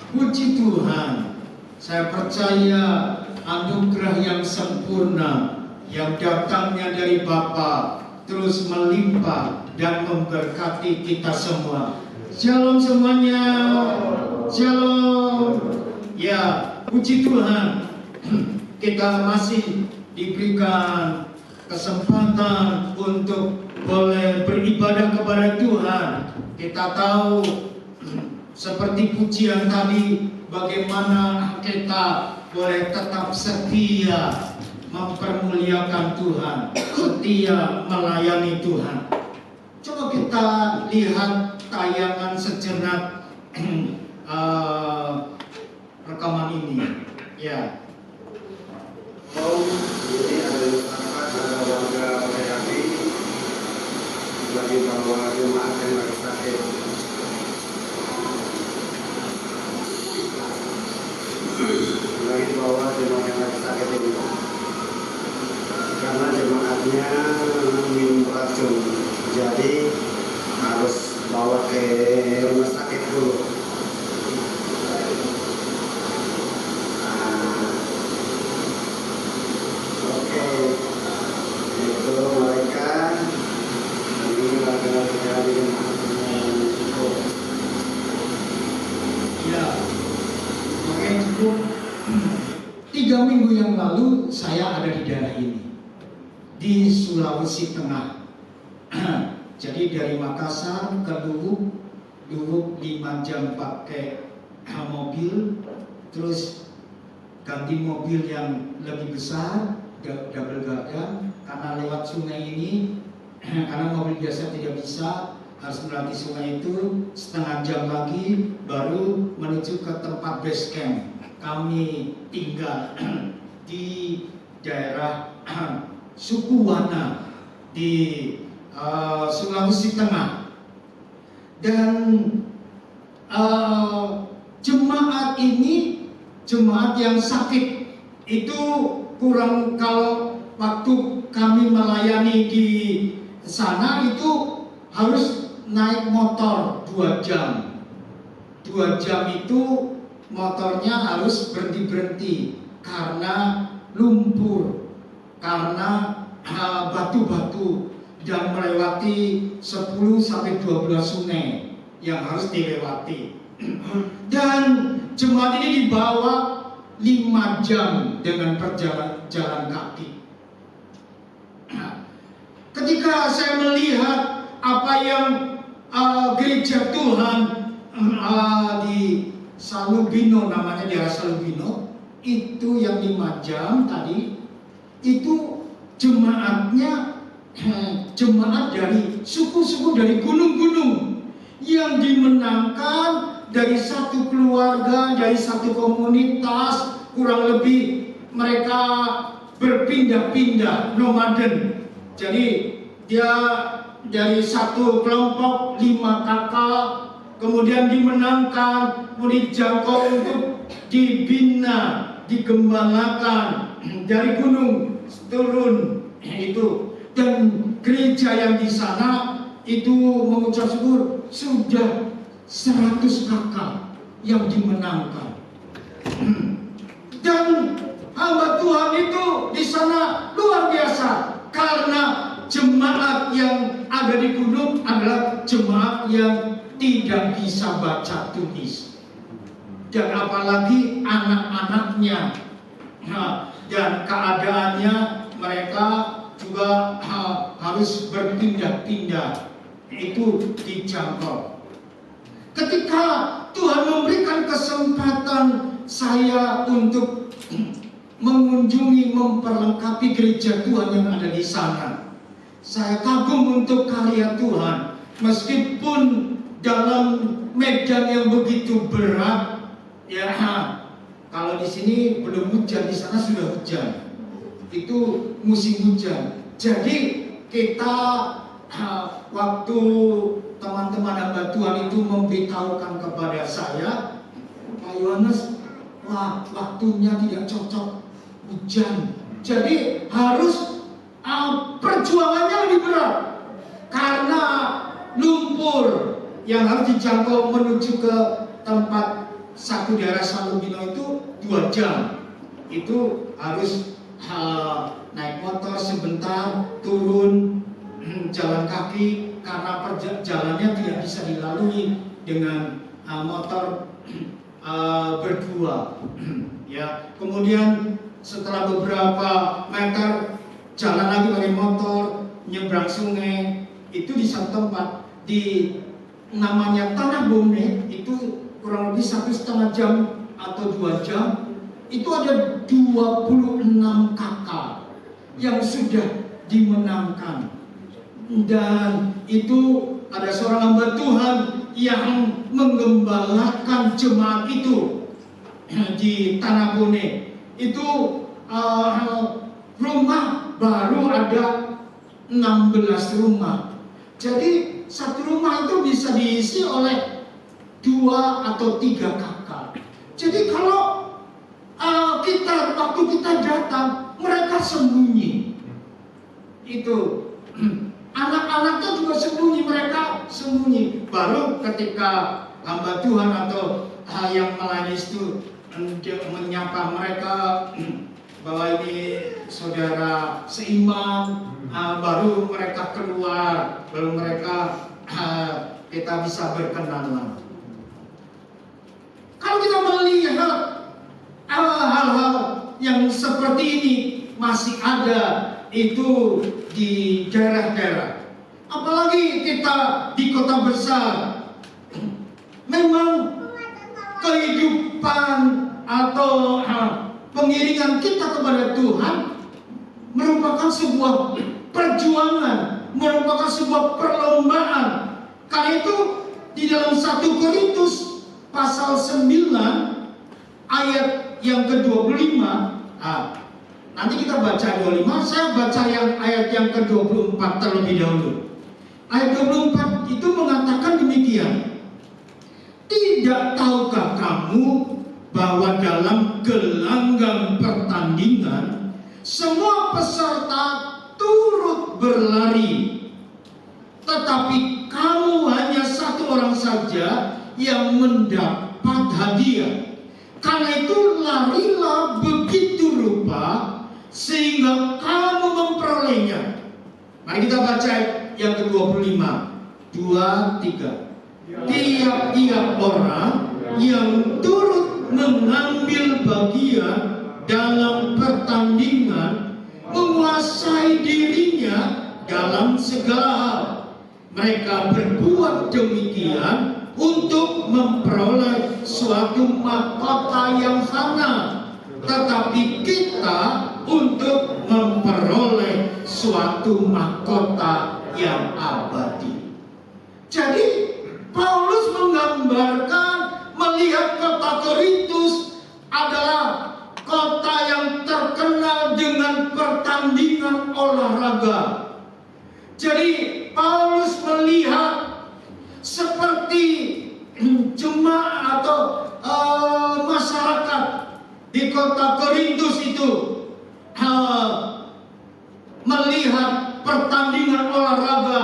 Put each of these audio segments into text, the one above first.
Puji Tuhan, saya percaya anugerah yang sempurna yang datangnya dari Bapa terus melimpah dan memberkati kita semua. Shalom semuanya. Shalom. Ya, puji Tuhan, kita masih diberikan kesempatan untuk boleh beribadah kepada Tuhan. Kita tahu seperti pujian tadi, bagaimana kita boleh tetap setia mempermuliakan Tuhan, setia melayani Tuhan. Coba kita lihat tayangan sejenak rekaman ini. Ya. Ini ada warga PHP bagi bahwa jemaat yang lagi sakit. Lagi bahwa jemaat yang lagi sakit ini karena jemaatnya minum racun, jadi harus bawa ke rumah sakit dulu. Tiga minggu yang lalu saya ada di daerah ini, di Sulawesi Tengah. Jadi dari Makassar ke Luwuk 5 jam pakai mobil, terus ganti mobil yang lebih besar, double gagang, karena lewat sungai ini, karena mobil biasa tidak bisa, harus melewati sungai itu. Setengah jam lagi baru menuju ke tempat base camp. Kami tinggal di daerah suku Wana di Sulawesi Tengah. Dan jemaat ini, jemaat yang sakit itu kurang, kalau waktu kami melayani di sana itu harus naik motor 2 jam. 2 jam itu motornya harus berhenti-berhenti karena lumpur, karena batu-batu, dan melewati 10-12 sungai yang harus dilewati. Dan jemaat ini dibawa 5 jam dengan perjalanan kaki. Ketika saya melihat apa yang gereja Tuhan di Salubino, namanya daerah Salubino, itu yang 5 jam tadi, itu jemaatnya jemaat dari suku-suku dari gunung-gunung yang dimenangkan dari satu keluarga, dari satu komunitas, kurang lebih mereka berpindah-pindah, nomaden. Jadi dia dari satu kelompok 5 kakak, kemudian dimenangkan, kemudian dijangkau untuk dibina, digembalakan dari gunung turun itu. Dan gereja yang di sana itu mengucap syukur sudah 100 kakak yang dimenangkan. Dan hamba Tuhan itu di sana luar biasa, karena jemaat yang ada di gunung adalah jemaat yang tidak bisa baca tulis, dan apalagi anak-anaknya. Dan keadaannya mereka juga harus berpindah-pindah, itu dijangkau. Ketika Tuhan memberikan kesempatan saya untuk mengunjungi, memperlengkapi gereja Tuhan yang ada di sana, saya kagum untuk karya Tuhan. Meskipun dalam medan yang begitu berat, ya, kalau di sini belum hujan, di sana sudah hujan. Itu musim hujan. Jadi kita waktu teman-teman hamba Tuhan itu memberitahukan kepada saya, Pak Yohanes, wah, waktunya tidak cocok, hujan. Jadi harus perjuangannya lebih berat karena lumpur yang harus dijangkau menuju ke tempat satu daerah Santo Bino itu 2 jam. Itu harus naik motor sebentar, turun, jalan kaki karena jalannya tidak bisa dilalui dengan motor berdua. Ya, kemudian setelah beberapa meter jalan lagi pakai motor, nyebrang sungai. Itu di satu tempat di namanya Tanah Bone, itu kurang lebih 1,5 jam atau 2 jam. Itu ada 26 kakak yang sudah dimenangkan. Dan itu ada seorang hamba Tuhan yang menggembalakan jemaat itu di Tanah Bone. Itu rumah baru ada 16 rumah. Jadi satu rumah itu bisa diisi oleh 2 atau 3 kakak. Jadi kalau waktu kita datang, mereka sembunyi. Itu anak-anaknya juga sembunyi, mereka sembunyi. Baru ketika hamba Tuhan atau yang melayani itu menyapa mereka bahwa ini saudara seiman, baru mereka keluar, baru mereka kita bisa berkenalan. Kalau kita melihat hal-hal yang seperti ini masih ada itu di daerah-daerah, apalagi kita di kota besar. Memang kehidupan atau pengiringan kita kepada Tuhan merupakan sebuah perjuangan, merupakan sebuah perlombaan. Karena itu di dalam 1 Korintus pasal 9 ayat yang ke-25, nanti kita baca 25, saya baca yang ayat yang ke-24 terlebih dahulu. Ayat 24 itu mengatakan demikian. Tidak tahukah kamu bahwa dalam gelanggang pertandingan semua peserta turut berlari, tetapi kamu hanya satu orang saja yang mendapat hadiah. Karena itu larilah begitu rupa sehingga kamu memperolehnya. Mari kita baca yang ke-25. 2, 3. Tiap-tiap orang yang turut mengambil bagian dalam pertandingan menguasai dirinya dalam segala hal. Mereka berbuat demikian untuk memperoleh suatu mahkota yang fana, tetapi kita untuk memperoleh suatu mahkota yang abadi. Jadi Paulus menggambarkan melihat kota Korintus adalah kota yang terkenal dengan pertandingan olahraga. Jadi Paulus melihat seperti jemaat atau masyarakat di kota Korintus itu melihat pertandingan olahraga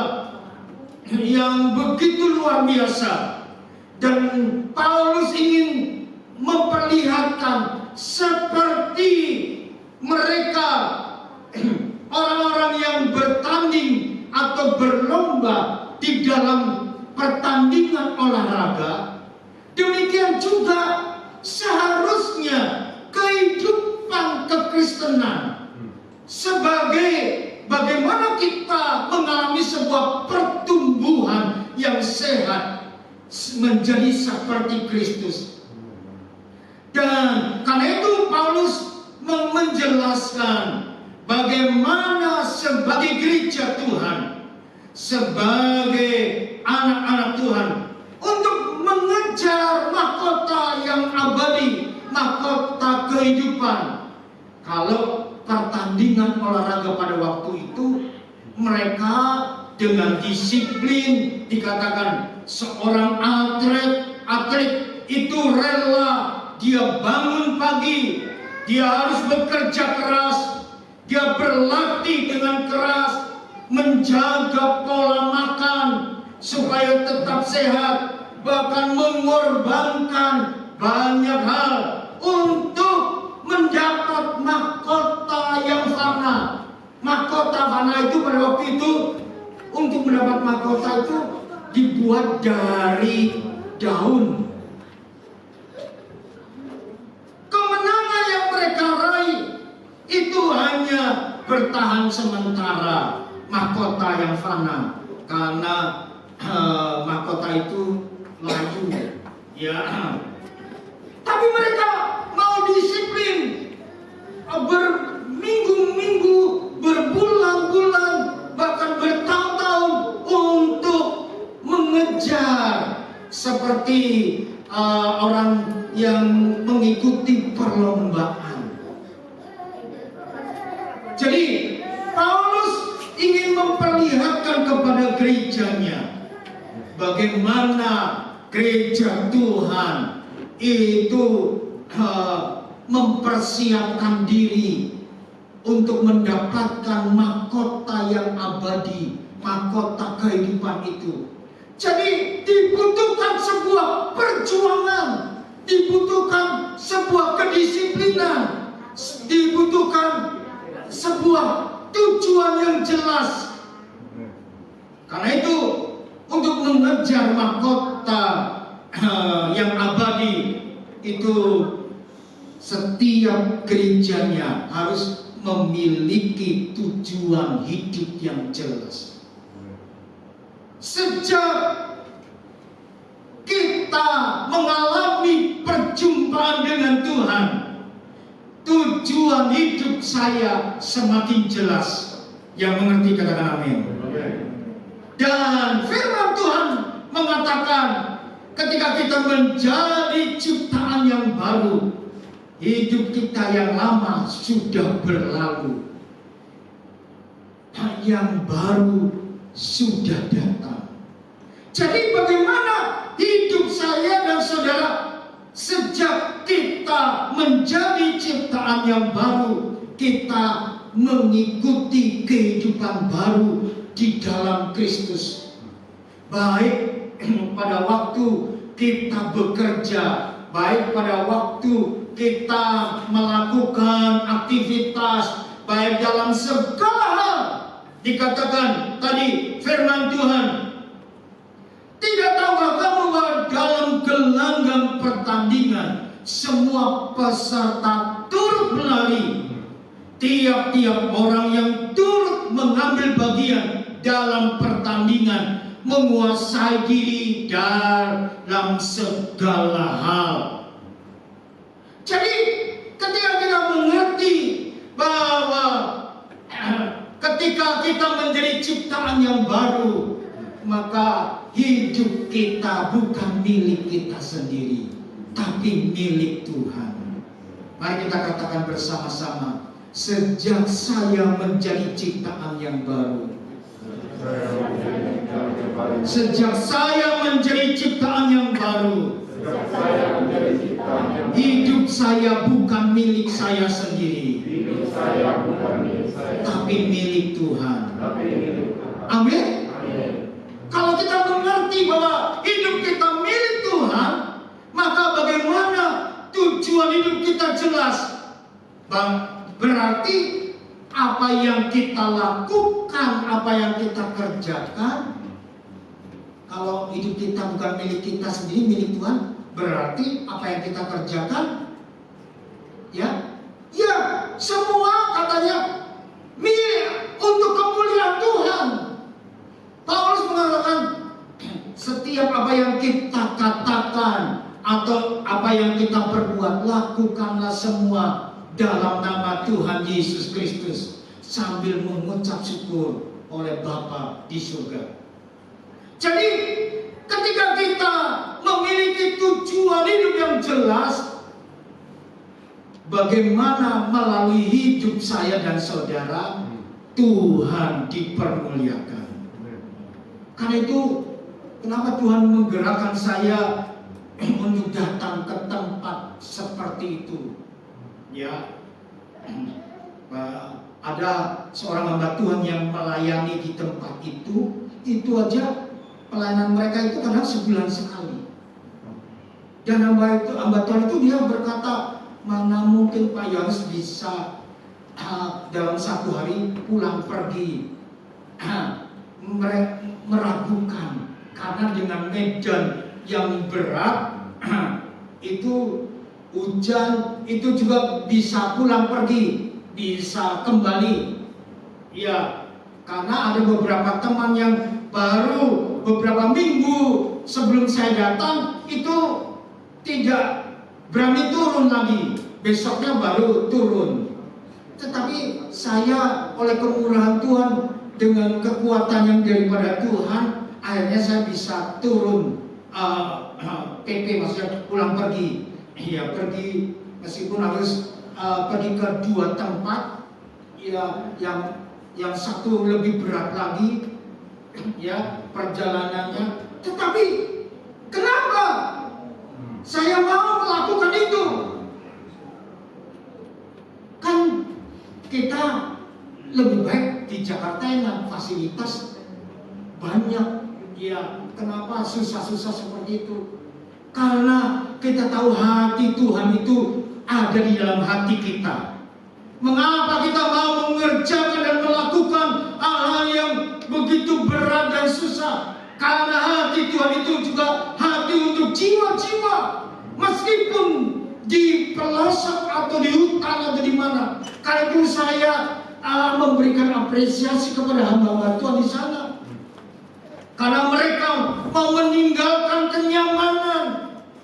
yang begitu luar biasa, dan Paulus ingin memperlihatkan seperti mereka orang-orang yang bertanding atau berlomba di dalam pertandingan olahraga. Demikian juga seharusnya kehidupan kekristenan sebagai bagaimana kita mengalami sebuah pertumbuhan yang sehat menjadi seperti Kristus. Dan karena itu Paulus menjelaskan bagaimana sebagai gereja Tuhan, sebagai anak-anak Tuhan, untuk mengejar mahkota yang abadi, mahkota kehidupan. Kalau pertandingan olahraga pada waktu itu, mereka dengan disiplin, dikatakan seorang atlet itu rela, dia bangun pagi, dia harus bekerja keras, dia berlatih dengan keras, menjaga pola makan supaya tetap sehat, bahkan mengorbankan banyak hal untuk mendapat mahkota yang fana. Mahkota fana itu pada waktu itu, untuk mendapat mahkota itu dibuat dari daun. Kemenangan yang mereka raih itu hanya bertahan sementara, mahkota yang fana, karena mahkota itu layu, ya. Tapi mereka mau disiplin, berminggu-minggu, berbulan-bulan, bahkan bertahun-tahun untuk mengejar seperti orang yang mengikuti perlombaan. Jadi Paulus ingin memperlihatkan kepada gerejanya bagaimana gereja Tuhan itu mempersiapkan diri untuk mendapatkan mahkota yang abadi, mahkota kehidupan itu. Jadi dibutuhkan sebuah perjuangan, dibutuhkan sebuah kedisiplinan, dibutuhkan sebuah tujuan yang jelas. Karena itu, untuk mengejar mahkota yang abadi itu, setiap gerejanya harus memiliki tujuan hidup yang jelas. Sejak kita mengalami perjumpaan dengan Tuhan, tujuan hidup saya semakin jelas. Yang mengerti katakan amin. Dan firman Tuhan mengatakan, ketika kita menjadi ciptaan yang baru, hidup kita yang lama sudah berlalu, yang baru sudah datang. Jadi bagaimana hidup saya dan saudara sejak kita menjadi ciptaan yang baru, kita mengikuti kehidupan baru di dalam Kristus. Baik pada waktu kita bekerja, baik pada waktu kita melakukan aktivitas, baik dalam segala hal. Dikatakan tadi firman Tuhan, tidak tahukah kamu bahwa dalam gelanggang pertandingan semua peserta turut berlari, tiap-tiap orang yang turut mengambil bagian dalam pertandingan menguasai diri dalam segala hal. Jadi ketika kita mengerti bahwa ketika kita menjadi ciptaan yang baru, maka hidup kita bukan milik kita sendiri, tapi milik Tuhan. Mari kita katakan bersama-sama, sejak saya menjadi ciptaan yang baru, sejak saya menjadi ciptaan yang baru, hidup saya bukan milik saya sendiri, tapi milik Tuhan. Amin. Kalau kita mengerti bahwa hidup kita milik Tuhan, maka bagaimana tujuan hidup kita jelas. Berarti apa yang kita lakukan, apa yang kita kerjakan, kalau hidup kita bukan milik kita sendiri, milik Tuhan, berarti apa yang kita kerjakan, ya semua katanya milik untuk kemuliaan Tuhan. Paulus mengatakan, setiap apa yang kita katakan atau apa yang kita perbuat, lakukanlah semua dalam nama Tuhan Yesus Kristus sambil mengucap syukur oleh Bapa di surga. Jadi ketika kita memiliki tujuan hidup yang jelas, bagaimana melalui hidup saya dan saudara Tuhan dipermuliakan. Karena itu kenapa Tuhan menggerakkan saya untuk datang ke tempat seperti itu. Ya, ada seorang hamba Tuhan yang melayani di tempat itu aja pelayanan mereka itu kadang sebulan sekali. Dan hamba Tuhan itu dia berkata, mana mungkin Pak Yohanes bisa dalam satu hari pulang pergi. Meragukan karena dengan medan yang berat itu hujan itu juga bisa pulang pergi, bisa kembali. Ya, karena ada beberapa teman yang baru beberapa minggu sebelum saya datang itu tidak berani turun lagi, besoknya baru turun. Tetapi saya oleh kemurahan Tuhan dengan kekuatan yang daripada Tuhan, akhirnya saya bisa turun PP, maksudnya pulang pergi. Ya, pergi meskipun harus pergi ke 2 tempat, ya, yang satu lebih berat lagi, ya, perjalanannya. Tetapi kenapa saya mau melakukan itu? Kan kita lebih baik di Jakarta enak, fasilitas banyak. Ya, kenapa susah-susah seperti itu? Karena kita tahu hati Tuhan itu ada di dalam hati kita. Mengapa kita mau mengerjakan dan melakukan hal-hal yang begitu berat dan susah? Karena hati Tuhan itu juga hati untuk jiwa-jiwa. Meskipun di pelosok atau di hutan atau di mana. Karena itu saya memberikan apresiasi kepada hamba-hamba Tuhan di sana. Karena mereka mau meninggalkan kenyamanan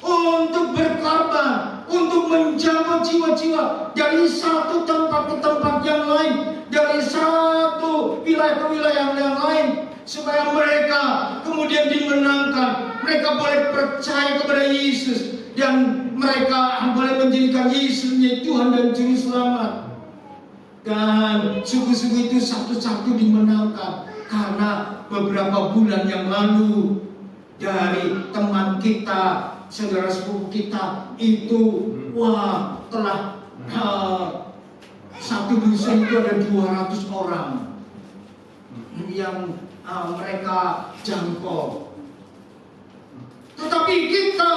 untuk berkorban, untuk menjaga jiwa-jiwa dari satu tempat ke tempat yang lain, dari satu wilayah ke wilayah yang lain, supaya mereka kemudian dimenangkan. Mereka boleh percaya kepada Yesus dan mereka boleh menjadikan Yesus menjadi Tuhan dan Juru Selamat. Dan suku-suku itu satu-satu dimenangkan. Karena beberapa bulan yang lalu dari teman kita, saudara sepupu kita itu, wah, telah satu dusun itu ada 200 orang yang mereka jangkau. Tetapi kita,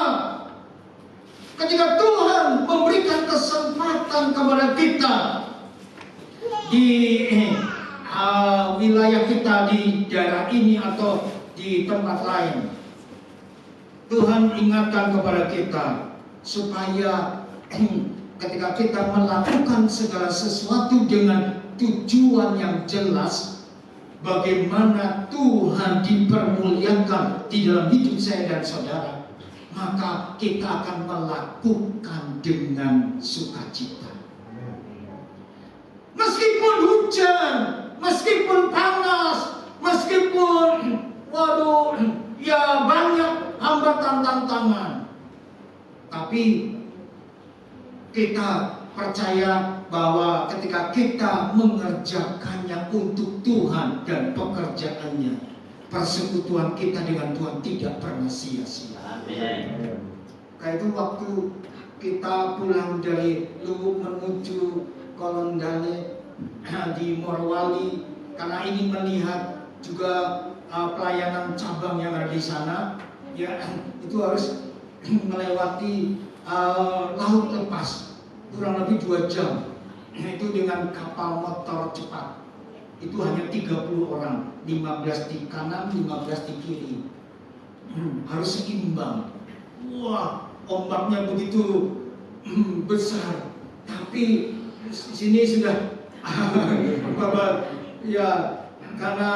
ketika Tuhan memberikan kesempatan kepada kita di wilayah kita di daerah ini atau di tempat lain, Tuhan ingatkan kepada kita supaya ketika kita melakukan segala sesuatu dengan tujuan yang jelas, bagaimana Tuhan dipermuliakan di dalam hidup saya dan saudara, maka kita akan melakukan dengan sukacita. Meskipun hujan, meskipun panas, meskipun ya banyak hambatan tantangan, tapi kita percaya bahwa ketika kita mengerjakannya untuk Tuhan dan pekerjaannya, persekutuan kita dengan Tuhan tidak pernah sia-sia. Amin. Kayak itu waktu kita pulang dari Luwuk menuju Kolondale di Morowali, karena ingin melihat juga pelayanan cabang yang ada di sana, ya itu harus melewati laut lepas kurang lebih 2 jam. Itu dengan kapal motor cepat. Itu hanya 30 orang, 15 di kanan, 15 di kiri. Harus seimbang. Wah, ombaknya begitu besar. Tapi di sini sudah ya, karena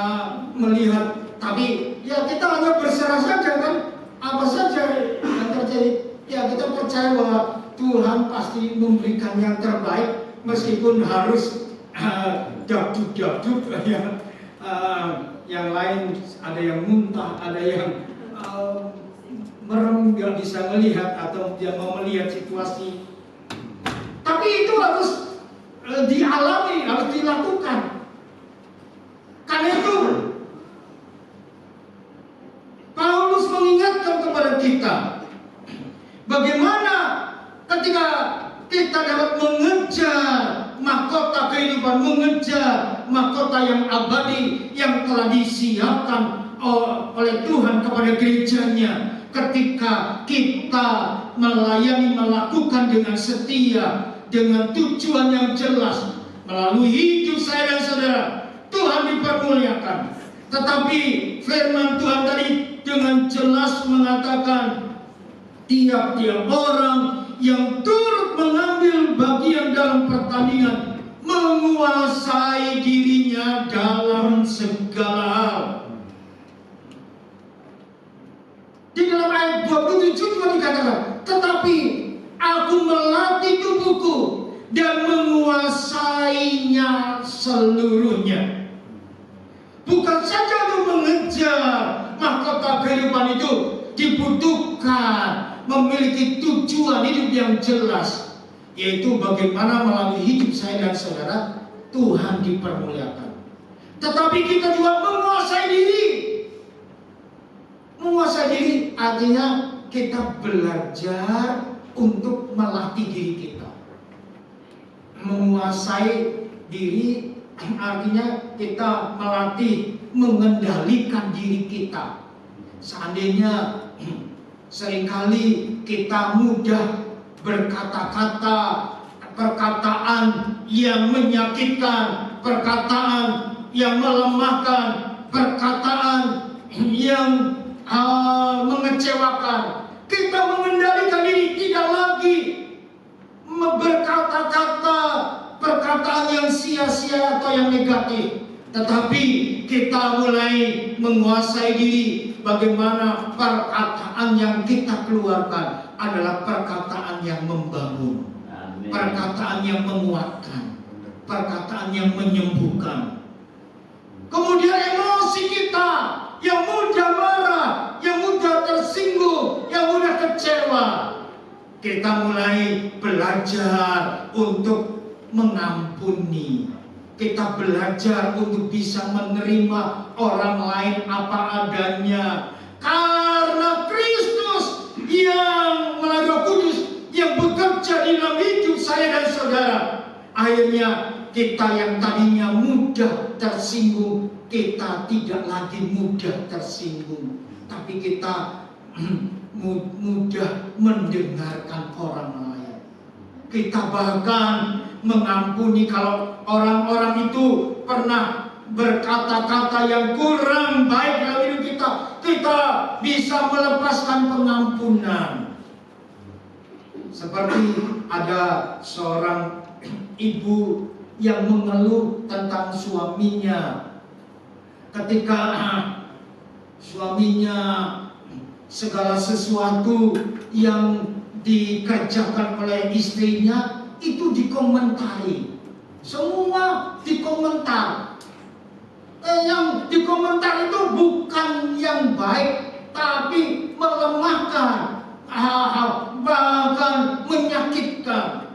melihat, tapi ya kita hanya berserah saja kan, apa saja yang terjadi. Ya kita percaya bahwa Tuhan pasti memberikan yang terbaik, meskipun harus dagduk ya. Yang lain ada yang muntah, ada yang merem, nggak bisa melihat atau dia mau melihat situasi. Tapi itu harus dialami, harus dilakukan. Karena itu Paulus mengingatkan kepada kita bagaimana ketika kita dapat mengejar mahkota kehidupan, mengejar mahkota yang abadi yang telah disiapkan oleh Tuhan kepada gerejanya, ketika kita melayani, melakukan dengan setia, dengan tujuan yang jelas, melalui hidup saya dan saudara, Tuhan dipermuliakan. Tetapi firman Tuhan tadi dengan jelas mengatakan, tiap-tiap orang yang turut mengambil bagian dalam pertandingan menguasai dirinya dalam segala hal. Di dalam ayat 27 juga dikatakan, tetapi aku melatih tubuhku dan menguasainya seluruhnya. Bukan saja untuk mengejar mahkota kehidupan itu, dibutuhkan memiliki tujuan hidup yang jelas, yaitu bagaimana melalui hidup saya dan saudara Tuhan dipermuliakan. Tetapi kita juga menguasai diri. Menguasai diri artinya kita belajar untuk melatih diri kita. Menguasai diri artinya kita melatih, mengendalikan diri kita. Seandainya seringkali kita mudah berkata-kata, perkataan yang menyakitkan, perkataan yang melemahkan, perkataan yang mengecewakan. Kita mengendalikan diri, tidak lagi berkata-kata perkataan yang sia-sia atau yang negatif, tetapi kita mulai menguasai diri. Bagaimana perkataan yang kita keluarkan adalah perkataan yang membangun, Amin. Perkataan yang menguatkan, perkataan yang menyembuhkan. Kemudian emosi kita yang mudah marah, yang mudah tersinggung, yang mudah kecewa, kita mulai belajar untuk mengampuni. Kita belajar untuk bisa menerima orang lain apa adanya. Karena Kristus yang melalui Roh Kudus yang bekerja di dalam hidup saya dan saudara, akhirnya kita yang tadinya mudah tersinggung, kita tidak lagi mudah tersinggung, tapi kita mudah mendengarkan orang lain. Kita bahkan mengampuni kalau orang-orang itu pernah berkata-kata yang kurang baik dalam hidup kita. Kita bisa melepaskan pengampunan. Seperti ada seorang ibu yang mengeluh tentang suaminya. Ketika suaminya segala sesuatu yang dikerjakan oleh istrinya itu dikomentari, semua dikomentar. Yang dikomentar itu bukan yang baik, tapi melemahkan, bahkan menyakitkan.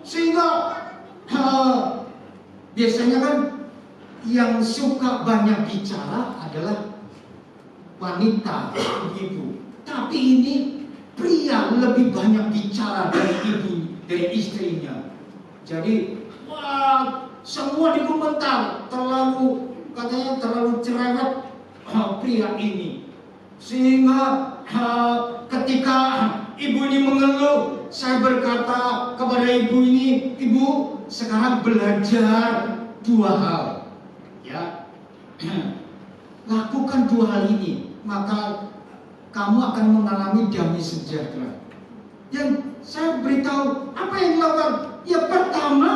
Sehingga biasanya kan yang suka banyak bicara adalah wanita, ibu. Tapi ini pria lebih banyak bicara dari ibu, dari istrinya. Jadi, semua dikomentar, katanya terlalu cerewet pria ini. Sehingga ketika ibu ini mengeluh, saya berkata kepada ibu ini, ibu sekarang belajar dua hal, ya. Lakukan dua hal ini, maka kamu akan mengalami damai sejahtera. Yang saya beritahu apa yang dilakukan. Ya, pertama,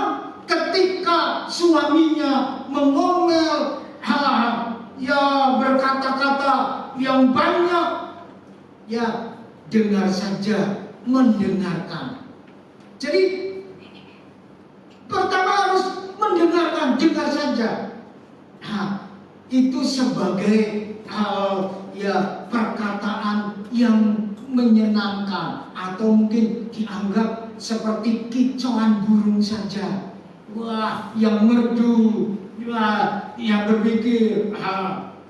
ketika suaminya mengomel, ya berkata-kata yang banyak, ya dengar saja, mendengarkan. Jadi pertama harus mendengarkan, dengar saja. Itu sebagai ya perkataan yang menyenangkan, atau mungkin dianggap seperti kicauan burung saja. Wah, yang merdu, yang berpikir.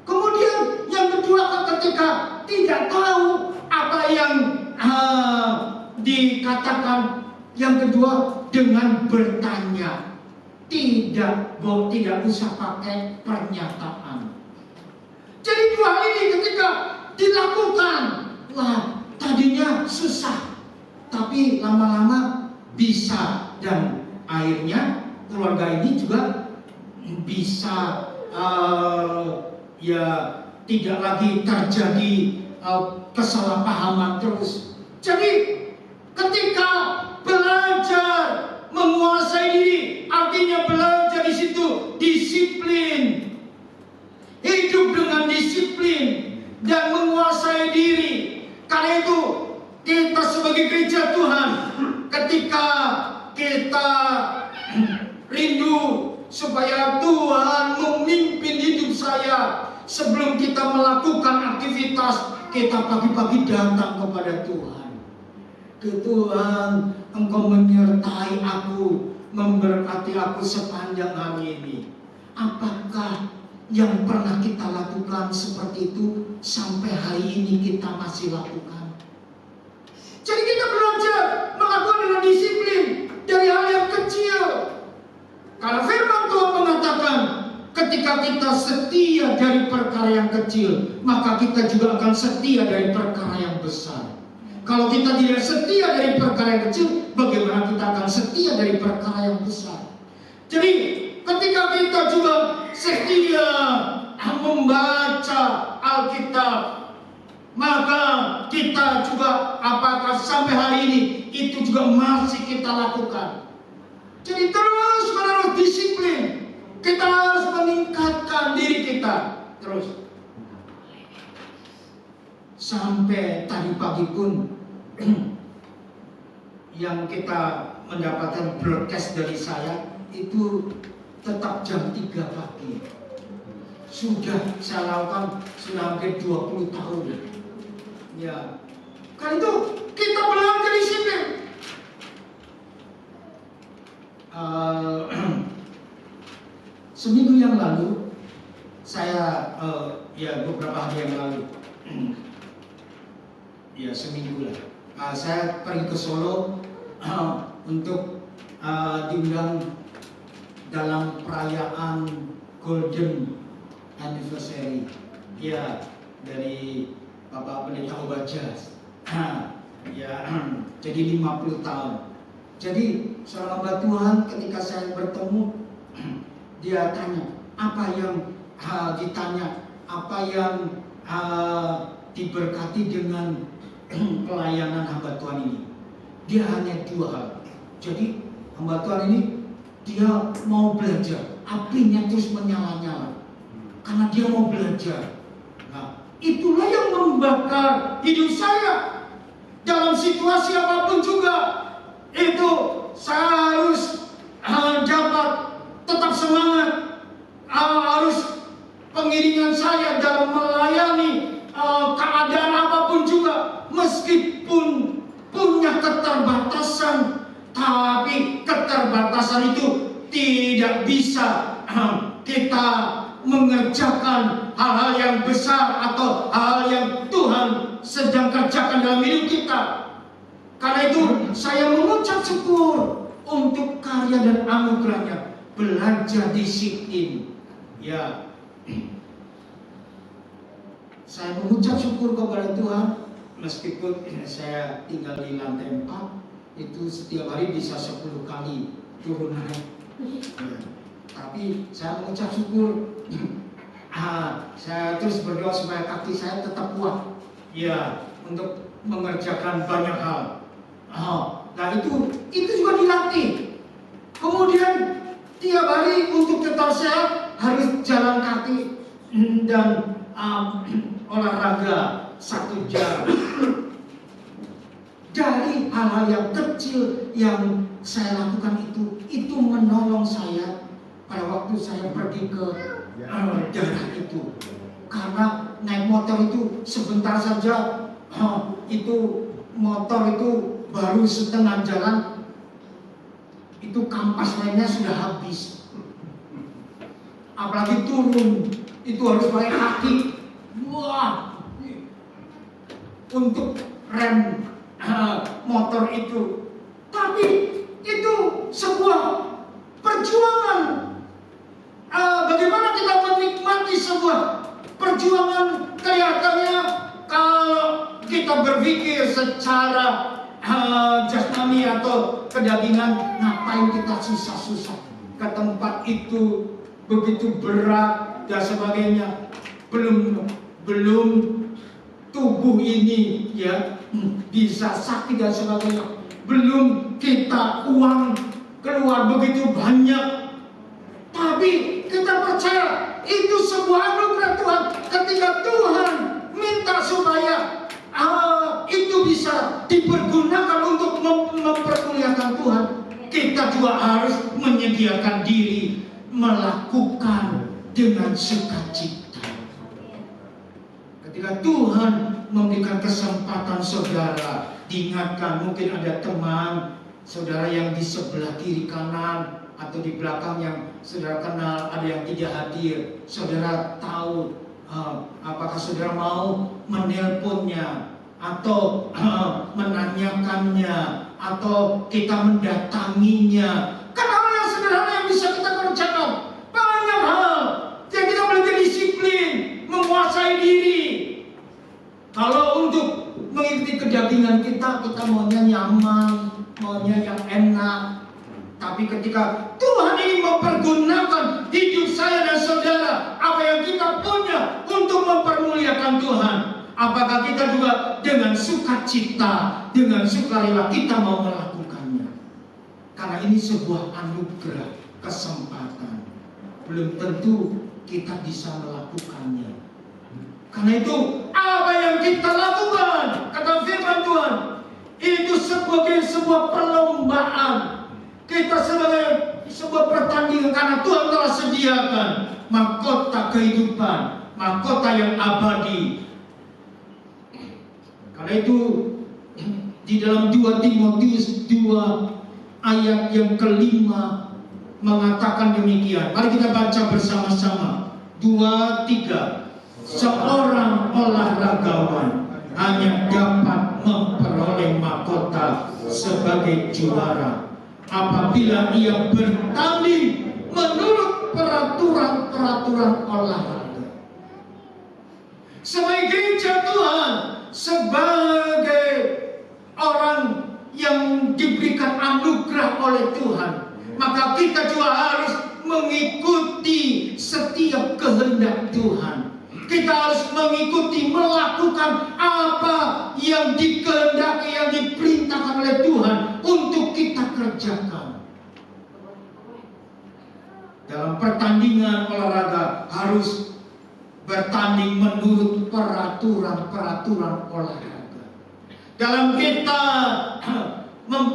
Kemudian yang kedua, ketika tidak tahu apa yang dikatakan, yang kedua dengan bertanya. Tidak usah pakai pernyataan. Jadi dua hal ini ketika dilakukan, wah, tadinya susah, tapi lama-lama bisa, dan akhirnya keluarga ini juga bisa ya tidak lagi terjadi kesalahpahaman terus. Jadi ketika belajar menguasai diri, artinya belajar di situ disiplin, hidup dengan disiplin dan menguasai diri. Karena itu kita sebagai gereja Tuhan, ketika kita rindu supaya Tuhan memimpin hidup saya, sebelum kita melakukan aktivitas, kita pagi-pagi datang kepada Tuhan. Tuhan, Engkau menyertai aku, memberkati aku sepanjang hari ini. Apakah yang pernah kita lakukan seperti itu sampai hari ini kita masih lakukan? Jadi kita belajar melakukan dengan disiplin dari hal yang kecil. Karena firman Tuhan mengatakan, ketika kita setia dari perkara yang kecil, maka kita juga akan setia dari perkara yang besar. Kalau kita tidak setia dari perkara yang kecil, bagaimana kita akan setia dari perkara yang besar? Jadi ketika kita juga setia membaca Alkitab, maka kita juga apakah sampai hari ini itu juga masih kita lakukan. Jadi terus menerus disiplin. Kita harus meningkatkan diri kita terus. Sampai tadi pagi pun yang kita mendapatkan broadcast dari saya itu tetap jam 3 pagi. Sudah saya lakukan sudah hampir 20 tahun. Ya. Karena itu kita belajar disiplin. Seminggu yang lalu saya beberapa hari yang lalu ya seminggu lah, saya pergi ke Solo untuk diundang dalam perayaan Golden Anniversary ya dari Bapak Pendeta Obajas. Jadi 50 tahun. Jadi seorang hamba Tuhan ketika saya bertemu, dia tanya apa yang ditanya, apa yang diberkati dengan pelayanan hamba Tuhan ini. Dia hanya 2 hal. Jadi hamba Tuhan ini dia mau belajar, apinya terus menyala-nyala karena dia mau belajar. Nah, itulah yang membakar hidup saya dalam situasi apapun juga. Itu saya harus dapat tetap semangat, harus pengiringan saya dalam melayani keadaan apapun juga, meskipun punya keterbatasan, tapi keterbatasan itu tidak bisa kita mengerjakan hal-hal yang besar atau hal yang Tuhan sedang kerjakan dalam hidup kita. Karena itu saya mengucap syukur untuk karya dan anugerahnya. Belajar disiplin. Ya, saya mengucap syukur kepada Tuhan, meskipun saya tinggal di lantai 4, itu setiap hari bisa 10 kali turun naik. Ya, tapi saya mengucap syukur. Saya terus berdoa supaya kaki saya tetap kuat. Ya, untuk mengerjakan banyak hal. Nah itu juga dilatih. Kemudian tiap hari untuk tetap sehat harus jalan kaki dan olahraga 1 jam. Dari hal-hal yang kecil yang saya lakukan itu menolong saya pada waktu saya pergi ke daerah itu. Karena naik motor itu sebentar saja, itu motor itu baru setengah jalan, itu kampas lainnya sudah habis. Apalagi turun, itu harus pakai kaki. Wah, untuk rem motor itu. Tapi itu sebuah perjuangan. Bagaimana kita menikmati sebuah perjuangan? Kelihatannya kalau kita berpikir kedagingan, ngapain kita susah-susah ke tempat itu, begitu berat dan sebagainya. Belum tubuh ini ya bisa sakit dan sebagainya. Belum kita uang keluar begitu banyak. Tapi kita percaya itu sebuah anugerah Tuhan. Ketika Tuhan minta supaya itu bisa dipergunakan untuk mempermuliakan Tuhan, kita juga harus menyediakan diri melakukan dengan sukacita. Ketika Tuhan memberikan kesempatan saudara, diingatkan mungkin ada teman saudara yang di sebelah kiri kanan atau di belakang yang saudara kenal, ada yang tidak hadir. Saudara tahu apakah saudara mau menelponnya atau menanyakannya atau kita mendatanginya? Kan hal yang sederhana yang bisa kita kerjakan. Banyak hal yang kita belajar disiplin, menguasai diri. Kalau untuk mengikuti kedagingan kita maunya nyaman, maunya yang enak. Tapi ketika Tuhan ini mempergunakan hidup saya dan saudara, apa yang kita punya untuk mempermuliakan Tuhan, apakah kita juga dengan sukacita, dengan sukarela kita mau melakukannya? Karena ini sebuah anugerah, kesempatan. Belum tentu kita bisa melakukannya. Karena itu apa yang kita lakukan, kata firman Tuhan, itu sebagai sebuah perlombaan. Kita sebagai sebuah pertandingan, karena Tuhan telah sediakan mahkota kehidupan, mahkota yang abadi. Karena itu di dalam 2 Timotius 2 ayat yang kelima mengatakan demikian. Mari kita baca bersama-sama. 2, 3. Seorang olahragawan hanya dapat memperoleh mahkota sebagai juara apabila ia bertanding menurut peraturan-peraturan olahraga. Sebagai gereja Tuhan, sebagai orang yang diberikan anugerah oleh Tuhan, maka kita juga harus mengikuti setiap kehendak Tuhan. Kita harus mengikuti, melakukan apa yang dikehendaki, yang diperintahkan oleh Tuhan untuk kita kerjakan. Dalam pertandingan olahraga harus bertanding menurut peraturan-peraturan olahraga. Dalam kita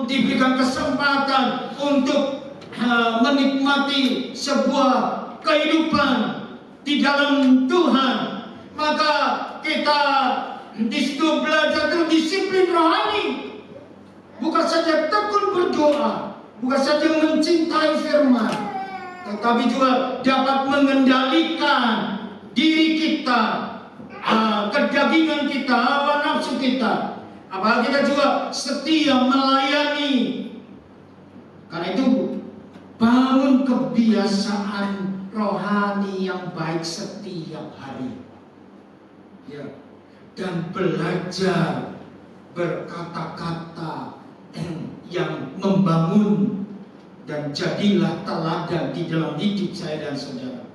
diberikan kesempatan untuk menikmati sebuah kehidupan di dalam Tuhan, maka kita di situ belajar tentang disiplin rohani. Bukan saja tekun berdoa, bukan saja mencintai firman, tetapi juga dapat mengendalikan diri kita, kedagingan kita, hawa nafsu kita. Apalagi kita juga setia melayani. Karena itu bangun kebiasaan rohani yang baik setiap hari, ya, dan belajar berkata-kata yang membangun, dan jadilah teladan di dalam hidup saya dan saudara.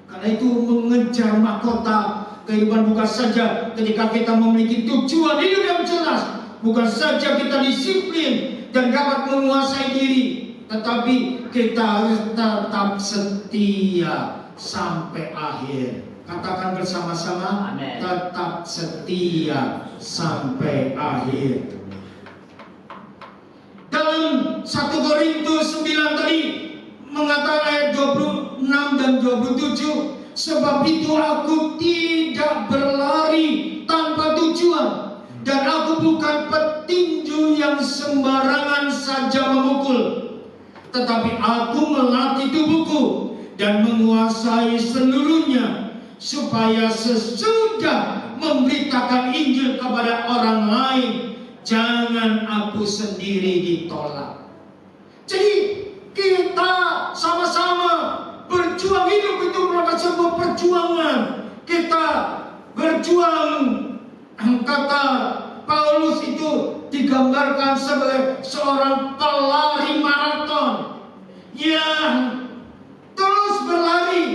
Karena itu mengejar mahkota kehidupan bukan saja ketika kita memiliki tujuan hidup yang jelas, bukan saja kita disiplin dan dapat menguasai diri, tetapi kita harus tetap setia sampai akhir. Katakan bersama-sama, amen. Tetap setia sampai akhir. Dalam 1 Korintus 9 tadi mengatakan ayat 26 dan 27, sebab itu aku tidak berlari tanpa tujuan, dan aku bukan petinju yang sembarangan saja memukul, tetapi aku melatih tubuhku dan menguasai seluruhnya, supaya sesudah memberitakan Injil kepada orang lain, jangan aku sendiri ditolak. Jadi kita sama-sama berjuang. Hidup itu merupakan sebuah perjuangan. Kita berjuang, kata Paulus itu 3 digambarkan sebagai seorang pelari maraton yang terus berlari,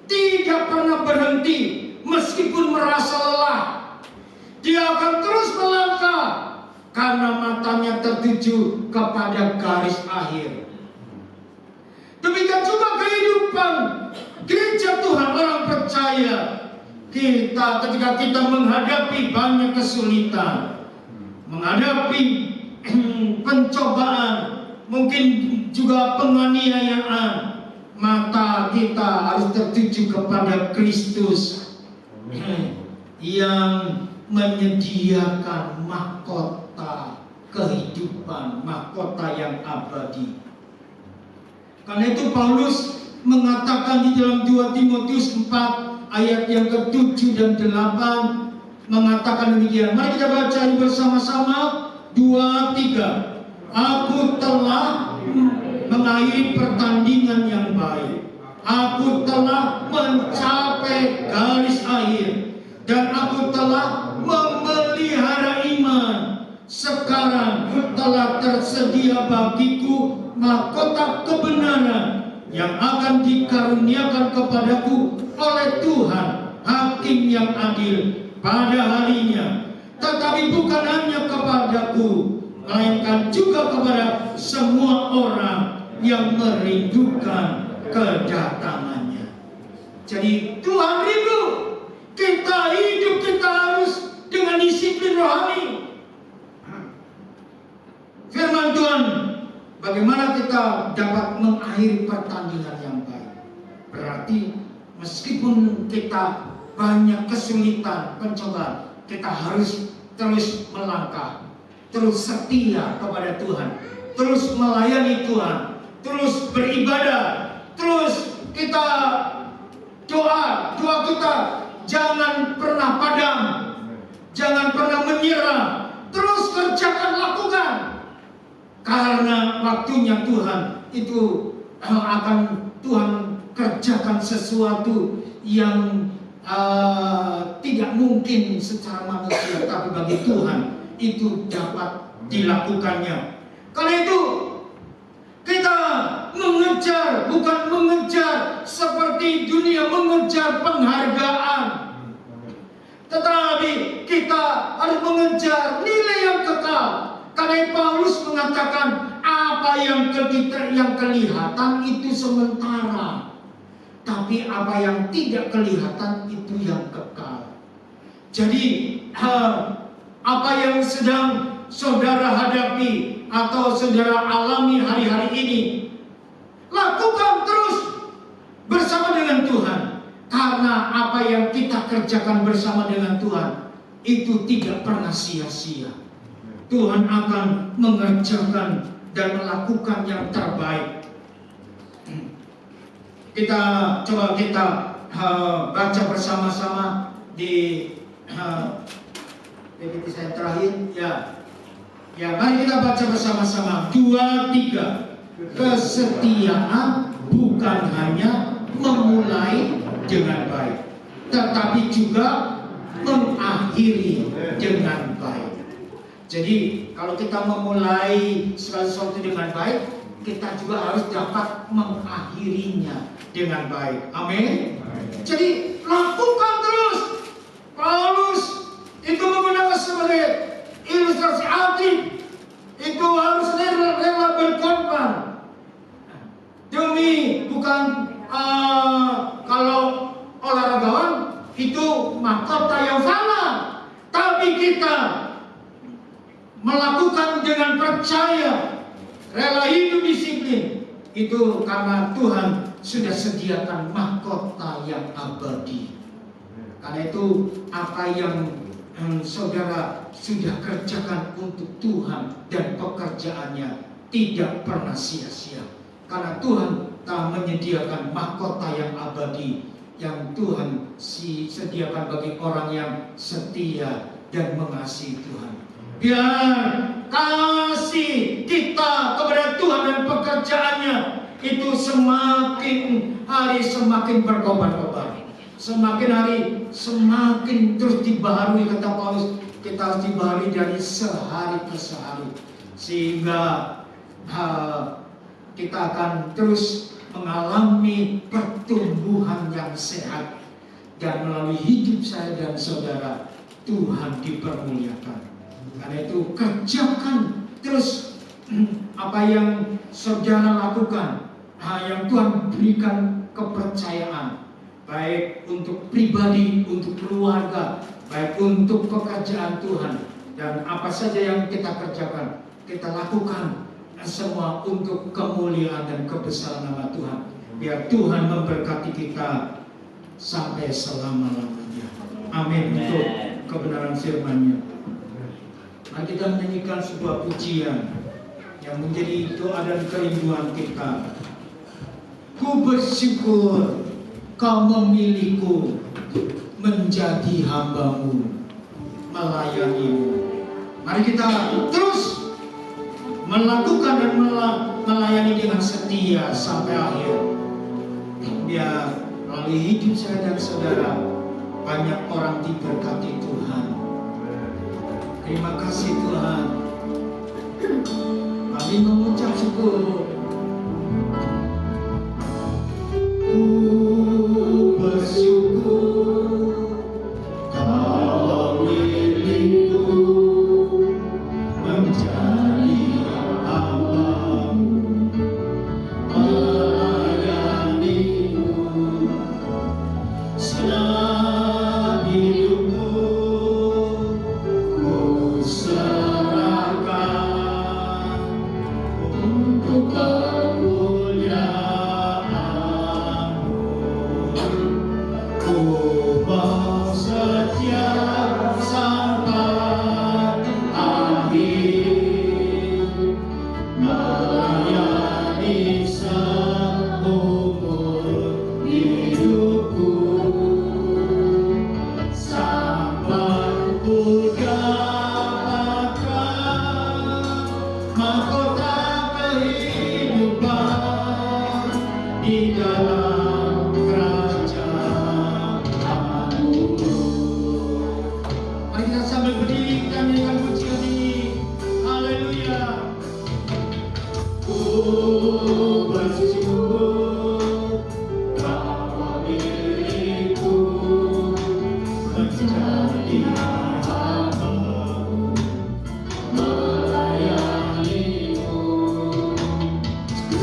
tidak pernah berhenti meskipun merasa lelah. Dia akan terus melangkah karena matanya tertuju kepada garis akhir. Demikian juga kehidupan gereja Tuhan, orang percaya. Ketika kita menghadapi banyak kesulitan, menghadapi pencobaan, mungkin juga penganiayaan, mata kita harus tertuju kepada Kristus yang menyediakan mahkota kehidupan, mahkota yang abadi. Karena itu Paulus mengatakan di dalam 2 Timotius 4 ayat yang ke-7 dan 8 mengatakan demikian. Mari kita baca bersama-sama. 2, 3. Aku telah mengakhiri pertandingan yang baik. Aku telah mencapai garis akhir. Dan aku telah memelihara iman. Sekarang telah tersedia bagiku mahkota kebenaran yang akan dikaruniakan kepadaku oleh Tuhan, Hakim yang adil pada harinya. Tetapi bukan hanya kepadaku, melainkan juga kepada semua orang yang merindukan kedatangannya. Jadi Tuhan rindu kita hidup, kita harus dengan disiplin rohani. Firman Tuhan, bagaimana kita dapat mengakhiri pertandingan yang baik? Berarti meskipun kita banyak kesulitan, pencobaan, kita harus terus melangkah, terus setia kepada Tuhan, terus melayani Tuhan, terus beribadah, terus kita doa kita jangan pernah padam, jangan pernah menyerah, terus kerjakan, lakukan. Karena waktunya Tuhan itu akan Tuhan kerjakan sesuatu yang tidak mungkin secara manusia, tapi bagi Tuhan itu dapat dilakukannya. Karena itu kita mengejar, bukan mengejar seperti dunia mengejar penghargaan, tetapi kita harus mengejar nilai yang kekal. Karena Paulus mengatakan apa yang kelihatan itu sementara, tapi apa yang tidak kelihatan itu yang kekal. Jadi apa yang sedang saudara hadapi atau saudara alami hari-hari ini, lakukan terus bersama dengan Tuhan. Karena apa yang kita kerjakan bersama dengan Tuhan itu tidak pernah sia-sia. Tuhan akan mengerjakan dan melakukan yang terbaik. Coba kita baca bersama-sama di PPT saya terakhir. Ya, mari kita baca bersama-sama. 2, 3. Kesetiaan bukan hanya memulai dengan baik, tetapi juga mengakhiri dengan baik. Jadi kalau kita memulai sesuatu dengan baik, kita juga harus dapat mengakhirinya dengan baik. Amin. Jadi lakukan terus. Paulus itu menggunakan sebagai ilustrasi atlet. Itu harus rela berkorban demi, bukan kalau olahragawan itu mahkota yang fana, tapi kita melakukan dengan percaya, rela hidup disiplin, itu karena Tuhan sudah sediakan mahkota yang abadi. Karena itu apa yang saudara sudah kerjakan untuk Tuhan dan pekerjaannya tidak pernah sia-sia. Karena Tuhan telah menyediakan mahkota yang abadi yang Tuhan sediakan bagi orang yang setia dan mengasihi Tuhan. Biar kasih kita kepada Tuhan dan pekerjaannya itu semakin hari semakin berkobar-kobar, semakin hari semakin terus dibaharui. Kata Paulus, kita harus dibaharui dari sehari ke sehari, sehingga kita akan terus mengalami pertumbuhan yang sehat, dan melalui hidup saya dan saudara Tuhan dipermuliakan. Karena itu kerjakan terus apa yang saudara lakukan, yang Tuhan berikan kepercayaan, baik untuk pribadi, untuk keluarga, baik untuk pekerjaan Tuhan, dan apa saja yang kita kerjakan, kita lakukan semua untuk kemuliaan dan kebesaran nama Tuhan. Biar Tuhan memberkati kita sampai selama-lamanya. Amin. Untuk kebenaran firman-Nya. Mari kita menyanyikan sebuah pujian yang menjadi doa dan kerinduan kita. Ku bersyukur Kau memilihku menjadi hamba-Mu, melayani-Mu. Mari kita terus melakukan dan melayani dengan setia sampai akhir. Biar melalui hidup saya dan saudara banyak orang diberkati Tuhan. Terima kasih Tuhan. Mari mengucap syukur. Ku bersyukur Kau milikku menjadi hamba-Mu, melayani-Mu. Selama hidupku ku serahkan untuk kemuliaan-Mu. Ku mau setia sampai akhir, melayani seumur hidupku, sampai ku dapatkan mahkota kehidupan di dalam kerajaan-Mu. Mari kita sambil berdiri kita menyanyikan pujian ini. Haleluya. Ku bersyukur Kau milikku menjadi hamba-Mu, melayani-Mu.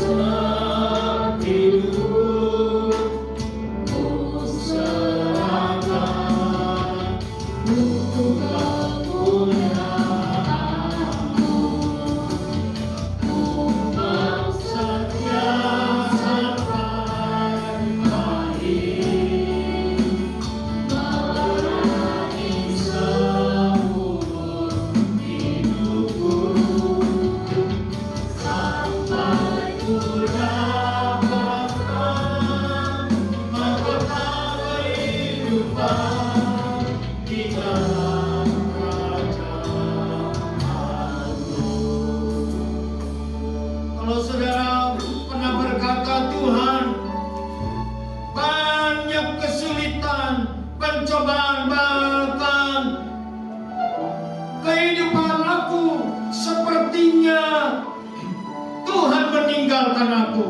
Selama hidupku ku serahkan untuk kemuliaan-Mu. Ku mau setia sampai akhir, melayani seumur hidupku, sampai ku dapatkan mahkota kehidupan di dalam kerajaan-Mu. Kalau saudara pernah berkata, Tuhan, banyak kesulitan, pencobaan, bahkan kehidupan aku sepertinya Tuhan meninggalkan aku.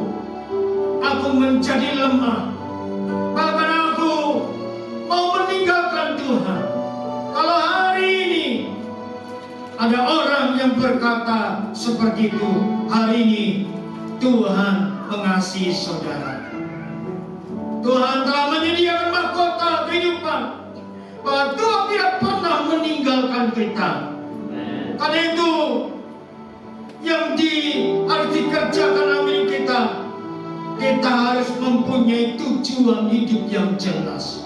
Aku menjadi lemah, bahkan aku mau meninggalkan Tuhan. Kalau hari ini ada orang yang berkata seperti itu, hari ini Tuhan mengasihi saudara. Tuhan telah menyediakan mahkota kehidupan, bahwa Tuhan tidak pernah meninggalkan kita. Karena itu yang harus dikerjakan dalam hidup kita, kita harus mempunyai tujuan hidup yang jelas.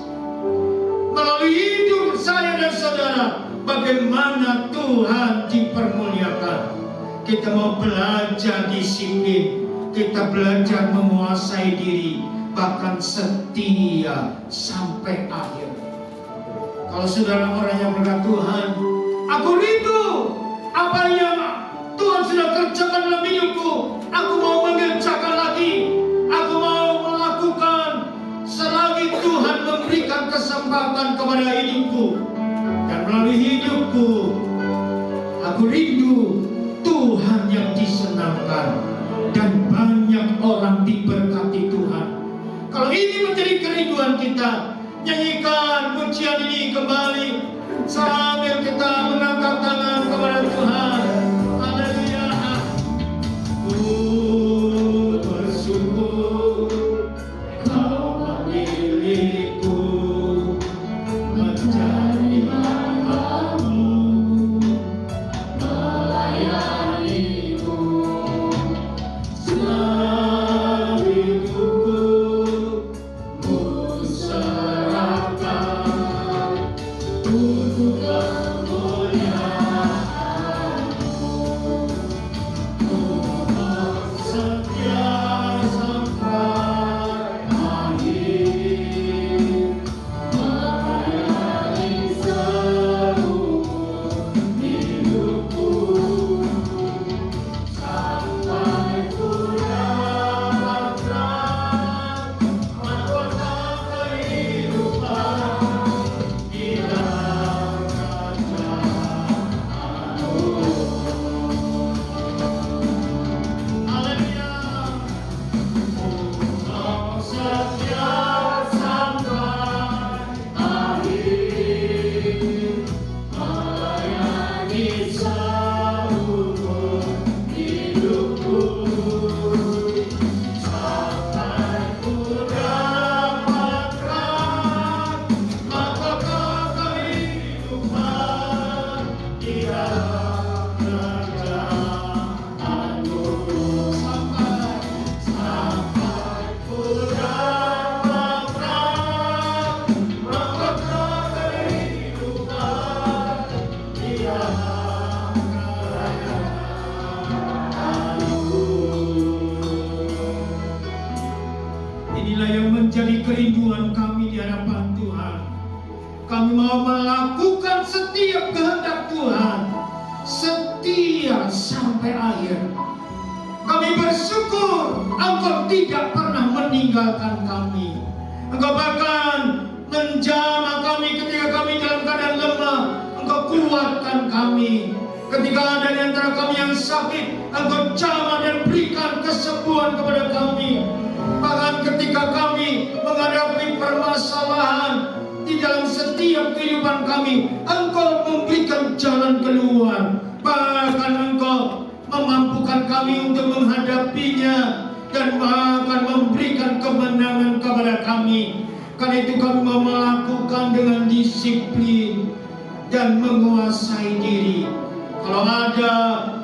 Melalui hidup saya dan saudara, bagaimana Tuhan dipermuliakan. Kita mau belajar disiplin, kita belajar menguasai diri, bahkan setia sampai akhir. Kalau saudara orang yang berkata, Tuhan, aku rindu apa yang Tuhan sudah kerjakan dalam hidupku, aku mau mengerjakan lagi, aku mau melakukan selagi Tuhan memberikan kesempatan kepada hidupku. Dan melalui hidupku Aku rindu Tuhan yang disenangkan dan banyak orang diberkati Tuhan. Kalau ini menjadi kerinduan kita, nyanyikan pujian ini kembali sambil kita mengangkat tangan kepada Tuhan. Haleluya. Ku bersyukur Kau memilihku menjadi hamba-Mu, melayanimu selama hidupku. Ku serahkan untuk kemuliaan-Mu. Ku setia sampai akhir, melayani seumur hidupku, sampai ku dapatkan mahkota kehidupan di dalam kerajaan-Mu. Haleluya. Kau setia sampai akhir, melayani seumur hidupku, sampai ku dapatkan mahkota kehidupan di dalam kerajaan-Mu. Sampai ku dapatkan mahkota kehidupan di dalam kerajaan-Mu. Inilah yang menjadi kerinduan kami di hadapan Tuhan. Kami mau melakukan setiap kehendak Tuhan, setia sampai akhir. Kami bersyukur Engkau tidak pernah meninggalkan kami. Engkau bahkan menjamah kami ketika kami dalam keadaan lemah. Engkau kuatkan kami. Ketika ada di antara kami yang sakit, Engkau jamah dan berikan kesembuhan kepada kami. Bahkan ketika kami menghadapi permasalahan di dalam setiap kehidupan kami, Engkau memberikan jalan keluar. Bahkan Engkau memampukan kami untuk menghadapinya dan bahkan memberikan kemenangan kepada kami. Karena itu kami mau melakukan dengan disiplin dan menguasai diri. Kalau ada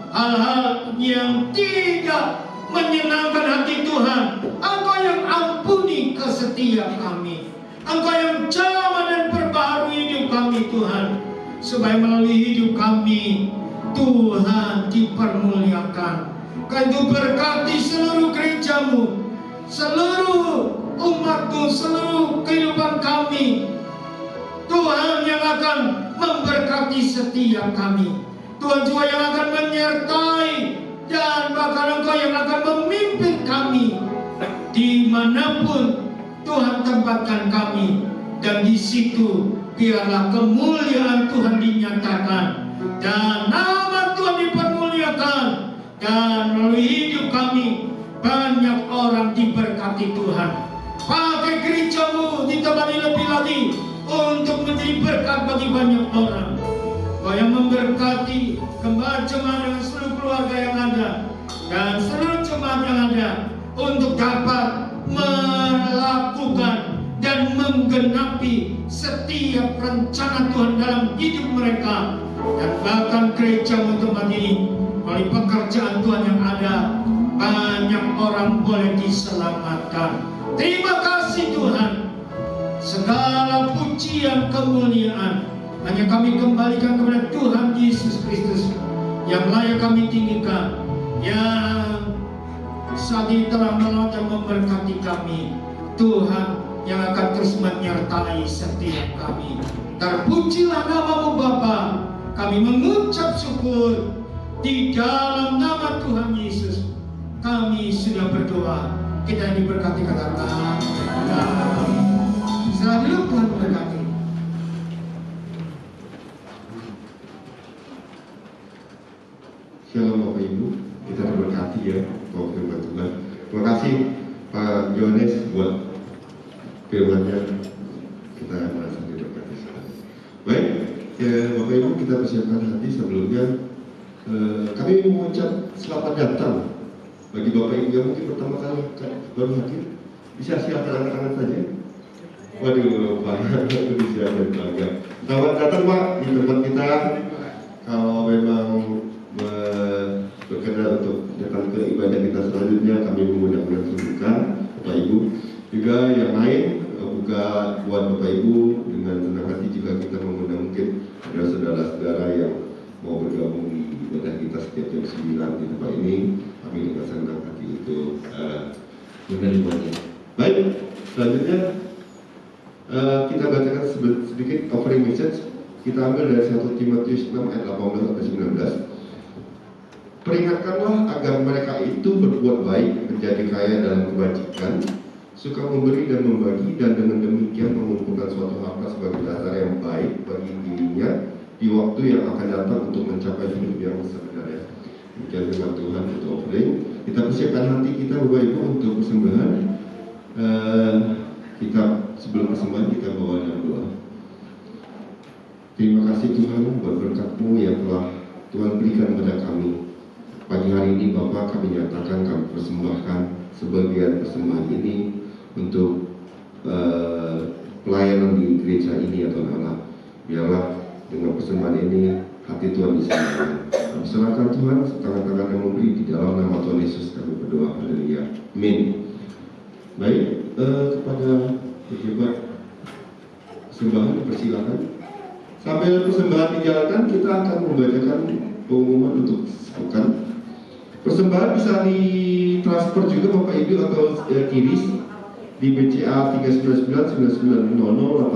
hal-hal yang tidak menyenangkan hati Tuhan, Engkau yang ampuni ke setiap kami. Engkau yang jamah dan perbaharui hidup kami Tuhan, supaya melalui hidup kami Tuhan dipermuliakan. Karena itu berkati seluruh gereja-Mu, seluruh umat-Mu, seluruh kehidupan kami. Tuhan yang akan memberkati setiap kami. Tuhan juga yang akan menyertai dan bahkan Engkau yang akan memimpin kami dimanapun Tuhan tempatkan kami. Dan di situ biarlah kemuliaan Tuhan dinyatakan dan nama Tuhan dipermuliakan, dan melalui hidup kami banyak orang diberkati Tuhan. Pakai gereja-Mu ditemani lebih lagi untuk menjadi berkat bagi banyak orang. Kau yang memberkati Gembala Jemaat dengan seluruh keluarga yang ada dan seluruh jemaat yang ada untuk dapat melakukan dan menggenapi setiap rencana Tuhan dalam hidup mereka. Dan bahkan gereja-Mu tempat ini, melalui pekerjaan Tuhan yang ada, banyak orang boleh diselamatkan. Terima kasih Tuhan. Segala pujian kemuliaan hanya kami kembalikan kepada Tuhan Yesus Kristus, yang layak kami tinggikan, yang saat ini telah menolong dan memberkati kami. Tuhan yang akan terus menyertai setiap kami. Terpujilah nama-Mu Bapa. Kami mengucap syukur di dalam nama Tuhan Yesus. Kami sudah berdoa. Kita diberkati, katakan amin. Setelah dulu Tuhan berkati. ya untuk firman Tuhan. Terima kasih Pak Yohanes buat firman-Nya. Kita merasa diberkati sekali. Baik, ya, Bapak Ibu, kita persiapkan hati. Sebelumnya kami mengucap selamat datang bagi Bapak Ibu yang mungkin pertama kali baru hadir. Bisa silakan angkat-angkat saja. Waduh, Pak, bisa berbahagia. Selamat datang Pak di tempat kita. Kalau memang berkenan untuk datang ke ibadah kita selanjutnya, kami mengundang terbuka Bapak Ibu. Juga yang lain, buka buat Bapak Ibu dengan senang hati juga kita mengundang mungkin ada saudara-saudara yang mau bergabung di ibadah kita setiap jam 9 di tempat ini. Kami dengan senang hati untuk menerimanya. Baik, selanjutnya kita bacakan sedikit offering message. Kita ambil dari 1 Timotius 6 ayat 18 sampai 19. Peringatkanlah agar mereka itu berbuat baik, menjadi kaya dalam kebajikan, suka memberi dan membagi, dan dengan demikian mengumpulkan suatu harta sebagai dasar yang baik bagi dirinya di waktu yang akan datang untuk mencapai hidup yang sebenarnya. Demikian firman Tuhan untuk offering. Kita persiapkan hati kita Bapak Ibu untuk persembahan. Kita sebelum persembahan kita bawa dalam doa. Terima kasih Tuhan buat berkat-Mu yang telah Tuhan berikan kepada kami. Pagi hari ini Bapak, kami nyatakan, kami persembahkan sebagian persembahan ini untuk pelayanan di gereja ini ya Tuhan Allah. Biarlah dengan persembahan ini hati Tuhan disenangkan. Kami serahkan Tuhan tangan-tangan yang memberi, di dalam nama Tuhan Yesus kami berdoa. Haleluya. Amin. Baik, kepada pejabat persembahan dipersilakan. Sambil persembahan dijalankan, kita akan membacakan pengumuman untuk sepekan. Persembahan bisa ditransfer juga Bapak Ibu atau kiris di BCA 399 9900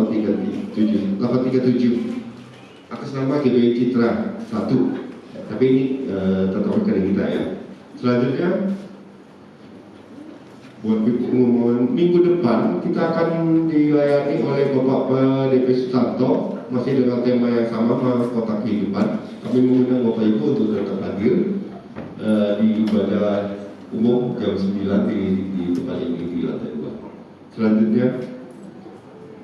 837 atas nama GBI Citra 1. Tapi ini tetap rekening kita ya. Selanjutnya buat pengumuman minggu depan kita akan dilayani oleh Bapak DP Sutanto, masih dengan tema yang sama, Kota Kehidupan. Kami mengundang Bapak Ibu untuk tetap hadir di ibadah umum jam 9 di tempat ini di lantai 2. Selanjutnya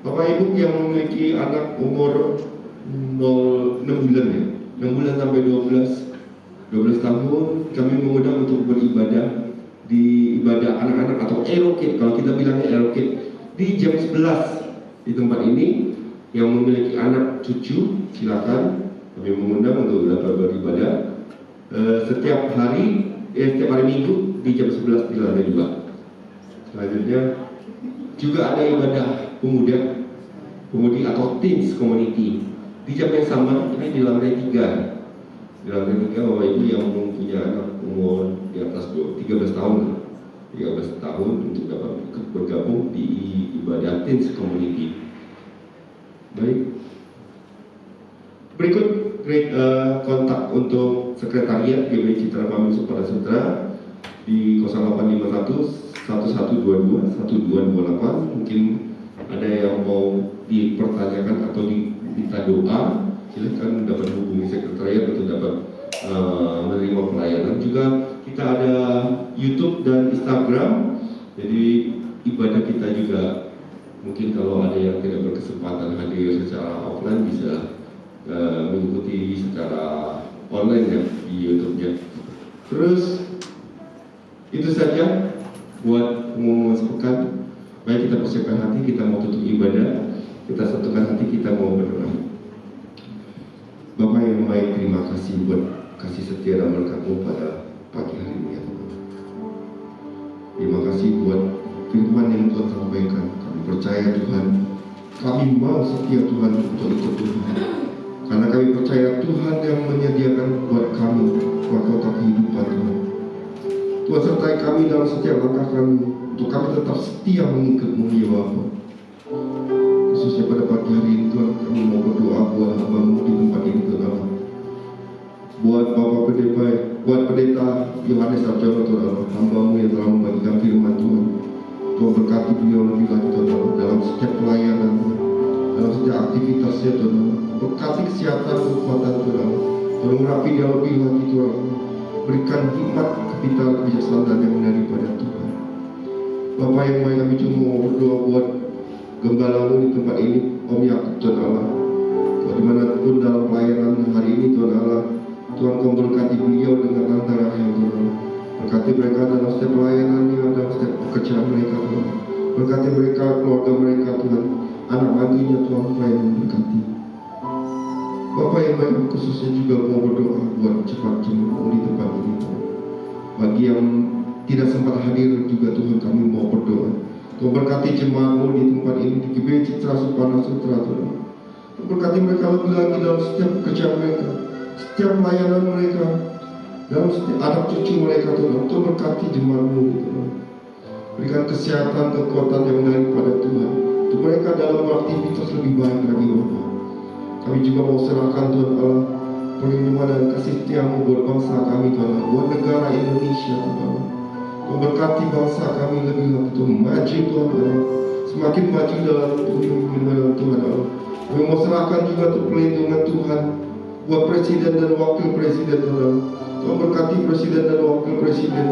Bapak Ibu yang memiliki anak umur 6 bulan ya, 6 bulan sampai 12 tahun, kami mengundang untuk beribadah di ibadah anak-anak atau Elokit, kalau kita bilangnya Elokit, di jam 11 di tempat ini. Yang memiliki anak cucu silakan, kami mengundang untuk dapat beribadah setiap hari Minggu di jam 11 di lantai 2. Selanjutnya juga ada ibadah pemudi atau teens community di jam yang sama, ini di lantai 3. Di lantai 3 Bapak Ibu yang mempunyai anak umur di atas 13 tahun untuk dapat bergabung di ibadah teens community. Baik, berikut kontak untuk sekretariat GBI Citra Family Supporter Sutra di 0851 1122 1228. Mungkin ada yang mau dipertanyakan atau diminta doa, silakan dapat hubungi sekretariat untuk dapat menerima pelayanan. Juga kita ada YouTube dan Instagram, jadi ibadah kita juga mungkin kalau ada yang tidak berkesempatan hadir secara offline bisa mengikuti secara online ya di YouTube-nya. Terus itu saja buat pengumuman sepekan. Baik, kita persiapkan hati, kita mau tutup ibadah, kita satukan hati, kita mau berdoa. Bapak yang baik, terima kasih buat kasih setia dan berkat-Mu pada pagi hari ini ya Tuhan. Terima kasih buat firman yang Tuhan sampaikan. Kami percaya Tuhan, kami mau setia Tuhan untuk ikut Tuhan, karena kami percaya Tuhan yang menyediakan buat kami kota kehidupan Tuhan. Tuhan sertai kami dalam setiap langkah kami, untuk kami tetap setia mengikut-Mu ya Bapa. Khususnya pada pagi hari ini Tuhan, kami mau berdoa buat hamba-Mu di tempat ini Tuhan. Buat Bapak Pendeta Yohanes Sarjono Tuhan, hamba-Mu yang telah membagikan firman Tuhan. Tuhan berkati beliau lebih lagi Tuhan dalam setiap pelayanan Tuhan, dalam setiap aktivitasnya Tuhan. Berkati kesehatan, kekuatan Tuhan. Tuhan merapi dia lebih lagi Tuhan. Berikan hikmat minta kebijaksanaan yang daripada Tuhan. Bapak yang baik, kami cuma berdoa buat gembalamu di tempat ini, Om Yakub Tuhan Allah. Dimanapun dalam pelayanan hari ini Tuhan Allah, Tuhan Kau berkati beliau dengan antara yang Tuhan Allah. Berkati mereka dalam setiap pelayanannya, dalam setiap pekerjaan mereka Tuhan. Berkati mereka, keluarga mereka Tuhan, anak baginya Tuhan, Kau yang memberkati. Bapak yang baik, khususnya juga mau berdoa buat cepat jemaat di tempat ini Tuhan. Bagi yang tidak sempat hadir juga Tuhan, kami mau berdoa. Tuhan berkati jemaat-Mu di tempat ini, di GBI Citra Supana Sutra Tuhan. Tuhan berkati mereka lebih lagi dalam setiap pekerjaan mereka, setiap pelayanan mereka, dalam setiap anak cucu mereka Tuhan. Tuhan berkati jemaat-Mu Tuhan. Berikan kesehatan, kekuatan yang daripada Tuhan untuk mereka dalam beraktivitas lebih baik lagi Bapak. Kami juga mau serahkan Tuhan Allah perlindungan dan kasih setiamu buat bangsa kami Tuhan Allah, buat negara Indonesia Tuhan Allah. Tuhan berkati bangsa kami lebih lagi Tuhan, maju Tuhan Allah, semakin maju dalam perlindungan Tuhan Allah. Kami mau serahkan juga untuk perlindungan Tuhan buat presiden dan wakil presiden Tuhan Allah. Tuhan berkati presiden dan wakil presiden,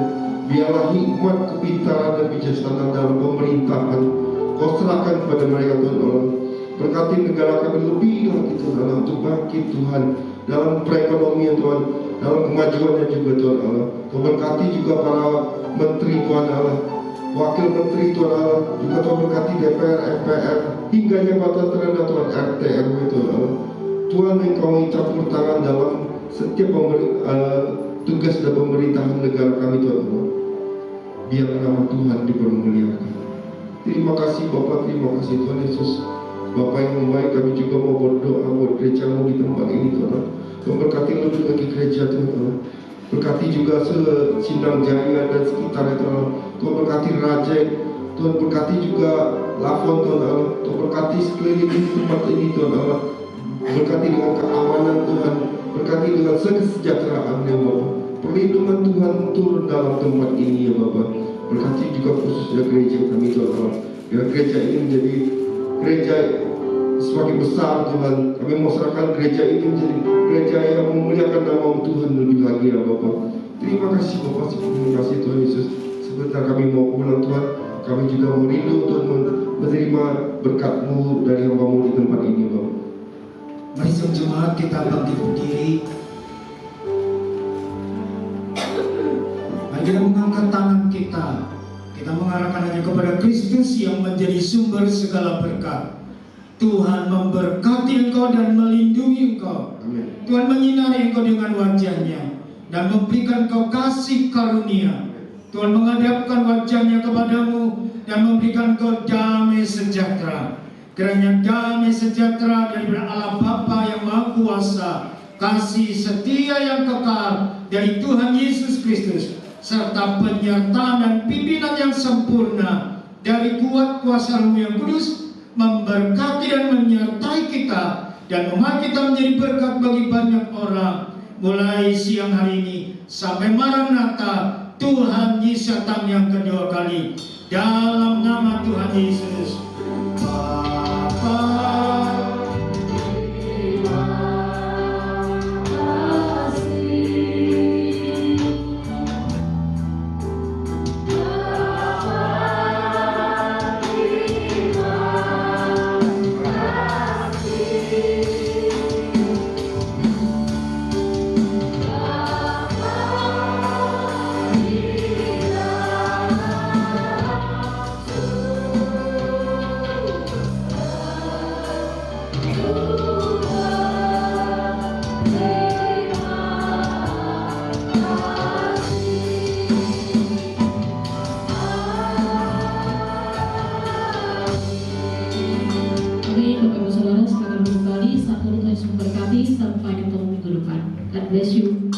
biarlah hikmat, kepintaran dan bijaksana dalam pemerintahan Kau serahkan kepada mereka Tuhan Allah. Berkati negara kami lebih lagi Tuhan Allah, untuk bangkit Tuhan dalam perekonomian Tuhan, dalam kemajuannya juga Tuhan Allah. Kau berkati juga para menteri Tuhan Allah, wakil menteri Tuhan Allah, juga Tuhan berkati DPR, MPR, hingga jabatan terendah Tuhan RT, RW Tuhan Allah. Tuhan yang Kau campur tangan dalam setiap tugas dan pemerintahan negara kami Tuhan Allah. Biar nama Tuhan dipermuliakan. Terima kasih Bapak, terima kasih Tuhan Yesus. Bapak yang baik, kami juga mau berdoa buat gereja-Mu di tempat ini Tuhan. Tuhan berkati lebih lagi gereja Tuhan. Berkati juga Sindang Jaya dan sekitarnya Tuhan. Tuhan berkati Raja. Tuhan berkati juga Lafon Tuhan Allah. Tuhan berkati sekeliling di tempat ini Tuhan Allah. Berkati dengan keamanan Tuhan. Berkati dengan kesejahteraan ya Bapak. Perlindungan Tuhan turun dalam tempat ini ya Bapak. Berkati juga khususnya gereja kami Tuhan Allah. Biar gereja ini menjadi gereja semakin besar Tuhan. Kami mau serahkan gereja ini menjadi gereja yang memuliakan nama Tuhan lebih lagi ya Bapak. Terima kasih Bapak, terima kasih Tuhan Yesus. Sebentar kami mau pulang Tuhan, kami juga mau rindu Tuhan menerima berkat-Mu dari hamba-Mu di tempat ini Bapak. Mari jemaat kita bangkit berdiri. Mari kita mengangkat tangan kita. Kita mengarahkan hanya kepada Kristus yang menjadi sumber segala berkat. Tuhan memberkati engkau dan melindungi engkau. Amin. Tuhan menyinari engkau dengan wajahnya dan memberikan engkau kasih karunia. Tuhan menghadapkan wajahnya kepadamu dan memberikan engkau damai sejahtera. Kiranya damai sejahtera daripada Allah Bapa yang Maha Kuasa, kasih setia yang kekal dari Tuhan Yesus Kristus, serta penyertaan dan pimpinan yang sempurna dari kuat kuasa Roh yang kudus memberkati dan menyertai kita dan memakai kita menjadi berkat bagi banyak orang mulai siang hari ini sampai Maranatha Tuhan Yesus datang yang kedua kali dalam nama Tuhan Yesus. Sampai ketemu minggu depan. God bless you.